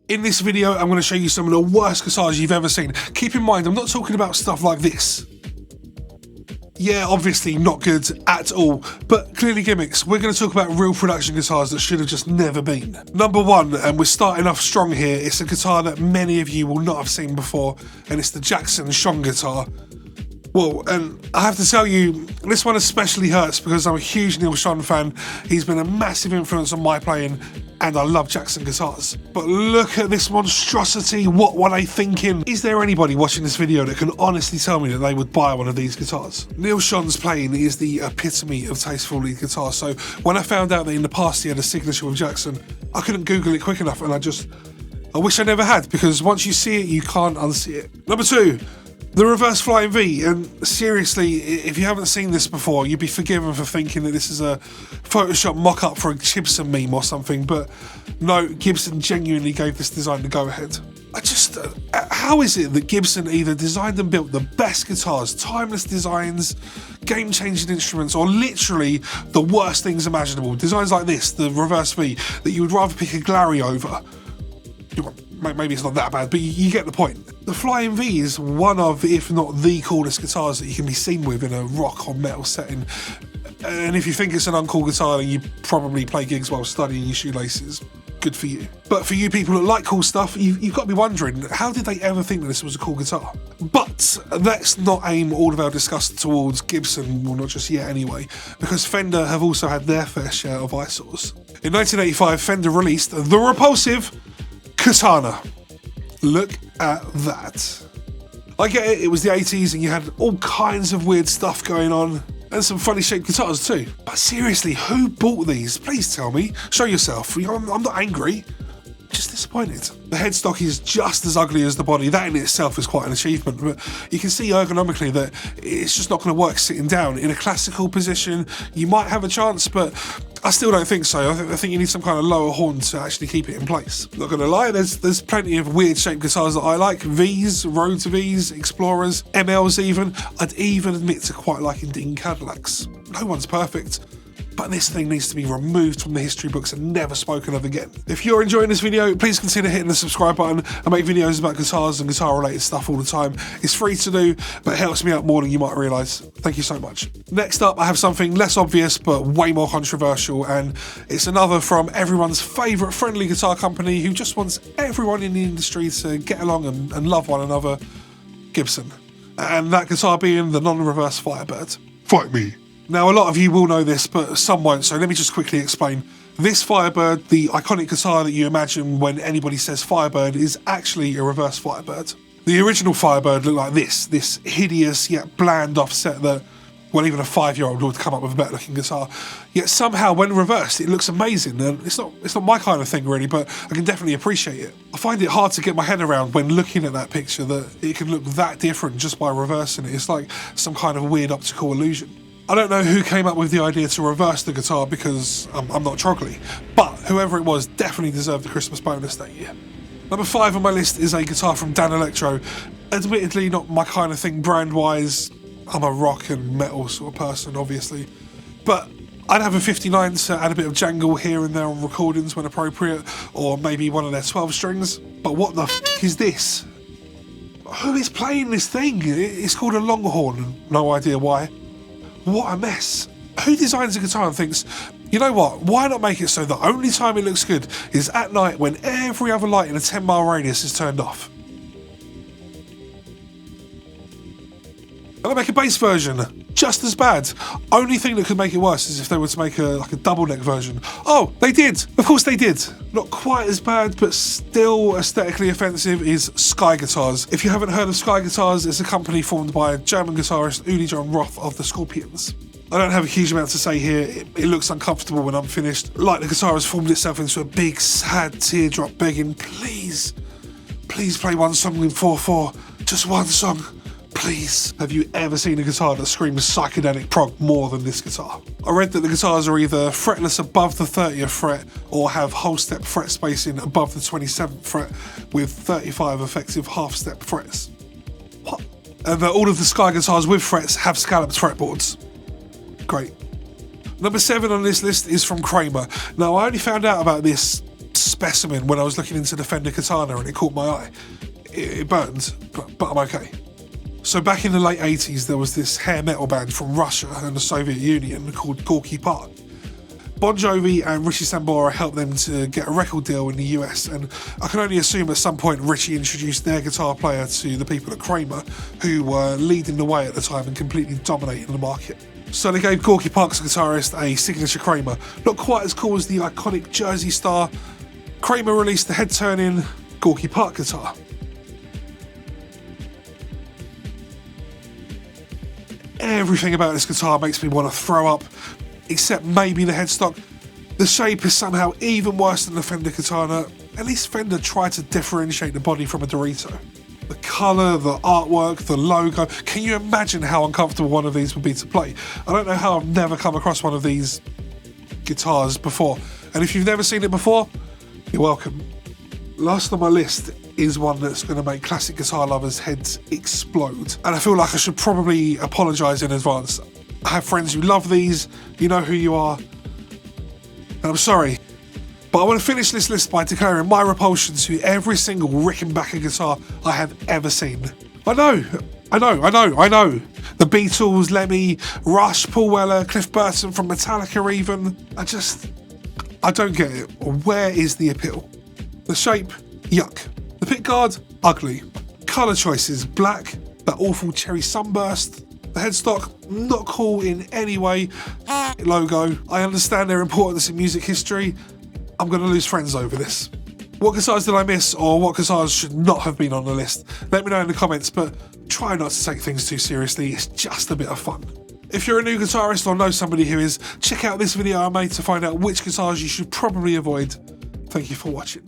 In this video, I'm going to show you some of the worst guitars you've ever seen. Keep in mind, I'm not talking about stuff like this. Yeah, obviously not good at all, but clearly gimmicks. We're going to talk about real production guitars that should have just never been. Number one, and we're starting off strong here, it's a guitar that many of you will not have seen before, and it's the Jackson Shong guitar. Well, and I have to tell you, this one especially hurts because I'm a huge Neil Schon fan. He's been a massive influence on my playing, and I love Jackson guitars. But look at this monstrosity, what were they thinking? Is there anybody watching this video that can honestly tell me that they would buy one of these guitars? Neil Schon's playing is the epitome of tasteful lead guitar, so when I found out that in the past he had a signature with Jackson, I couldn't Google it quick enough, and I wish I never had, because once you see it, you can't unsee it. Number two, the Reverse Flying V, and seriously, if you haven't seen this before, you'd be forgiven for thinking that this is a Photoshop mock-up for a Gibson meme or something, but no, Gibson genuinely gave this design the go-ahead. How is it that Gibson either designed and built the best guitars, timeless designs, game-changing instruments, or literally the worst things imaginable? Designs like this, the Reverse V, that you would rather pick a Glary over. Maybe it's not that bad, but you get the point. The Flying V is one of, if not the coolest guitars that you can be seen with in a rock or metal setting. And if you think it's an uncool guitar, then you probably play gigs while studying your shoelaces. Good for you. But for you people that like cool stuff, you've got to be wondering, how did they ever think that this was a cool guitar? But let's not aim all of our disgust towards Gibson, well, not just yet anyway, because Fender have also had their fair share of eyesores. In 1985, Fender released the repulsive Katana. Look at that. I get it, it was the 80s and you had all kinds of weird stuff going on, and some funny shaped guitars too. But seriously, who bought these? Please tell me. Show yourself. I'm not angry, just disappointed. The headstock is just as ugly as the body. That in itself is quite an achievement, but you can see ergonomically that it's just not going to work sitting down. In a classical position, you might have a chance, but I still don't think so. I think you need some kind of lower horn to actually keep it in place. Not gonna lie, there's plenty of weird shaped guitars that I like. V's, Rhodes V's, Explorers, MLs even. I'd even admit to quite liking Dean Cadillacs. No one's perfect, but this thing needs to be removed from the history books and never spoken of again. If you're enjoying this video, please consider hitting the subscribe button. I make videos about guitars and guitar related stuff all the time. It's free to do, but it helps me out more than you might realise. Thank you so much. Next up, I have something less obvious but way more controversial, and it's another from everyone's favourite friendly guitar company who just wants everyone in the industry to get along and love one another, Gibson. And that guitar being the non-reverse Firebird. Fight me. Now, a lot of you will know this, but some won't, so let me just quickly explain. This Firebird, the iconic guitar that you imagine when anybody says Firebird, is actually a reverse Firebird. The original Firebird looked like this hideous yet bland offset that, well, even a 5-year-old would come up with a better looking guitar. Yet somehow, when reversed, it looks amazing, and it's not my kind of thing really, but I can definitely appreciate it. I find it hard to get my head around when looking at that picture that it can look that different just by reversing it. It's like some kind of weird optical illusion. I don't know who came up with the idea to reverse the guitar because I'm not Trogley, but whoever it was definitely deserved the Christmas bonus that year. Number 5 on my list is a guitar from Danelectro. Admittedly not my kind of thing brand-wise. I'm a rock and metal sort of person, obviously. But I'd have a 59 to add a bit of jangle here and there on recordings when appropriate, or maybe one of their 12 strings. But what the f*** is this? Who is playing this thing? It's called a Longhorn, no idea why. What a mess. Who designs a guitar and thinks, you know what, why not make it so the only time it looks good is at night when every other light in a 10-mile radius is turned off? And they make a bass version, just as bad. Only thing that could make it worse is if they were to make a double neck version. Oh, they did. Of course they did. Not quite as bad, but still aesthetically offensive is Sky Guitars. If you haven't heard of Sky Guitars, it's a company formed by German guitarist Uli John Roth of the Scorpions. I don't have a huge amount to say here. It looks uncomfortable when unfinished. Like the guitar has formed itself into a big sad teardrop begging, please play one song in 4/4. Just one song. Please. Have you ever seen a guitar that screams psychedelic prog more than this guitar? I read that the guitars are either fretless above the 30th fret or have whole step fret spacing above the 27th fret with 35 effective half step frets. What? And that all of the Sky guitars with frets have scalloped fretboards. Great. Number 7 on this list is from Kramer. Now, I only found out about this specimen when I was looking into the Fender Katana and it caught my eye. It burned, but I'm okay. So back in the late 80s, there was this hair metal band from Russia and the Soviet Union called Gorky Park. Bon Jovi and Richie Sambora helped them to get a record deal in the US, and I can only assume at some point Richie introduced their guitar player to the people at Kramer, who were leading the way at the time and completely dominating the market. So they gave Gorky Park's guitarist a signature Kramer, not quite as cool as the iconic Jersey Star. Kramer released the head-turning Gorky Park guitar. Everything about this guitar makes me want to throw up, except maybe the headstock. The shape is somehow even worse than the Fender Katana. At least Fender tried to differentiate the body from a Dorito. The colour, the artwork, the logo. Can you imagine how uncomfortable one of these would be to play? I don't know how I've never come across one of these guitars before. And if you've never seen it before, you're welcome. Last on my list is one that's going to make classic guitar lovers' heads explode. And I feel like I should probably apologise in advance. I have friends who love these, you know who you are, and I'm sorry. But I want to finish this list by declaring my repulsion to every single Rickenbacker guitar I have ever seen. I know. The Beatles, Lemmy, Rush, Paul Weller, Cliff Burton from Metallica even. I don't get it. Where is the appeal? The shape, yuck. The pickguard, ugly. Colour choices, black, that awful cherry sunburst. The headstock, not cool in any way. Logo, I understand their importance in music history. I'm going to lose friends over this. What guitars did I miss, or what guitars should not have been on the list? Let me know in the comments, but try not to take things too seriously. It's just a bit of fun. If you're a new guitarist or know somebody who is, check out this video I made to find out which guitars you should probably avoid. Thank you for watching.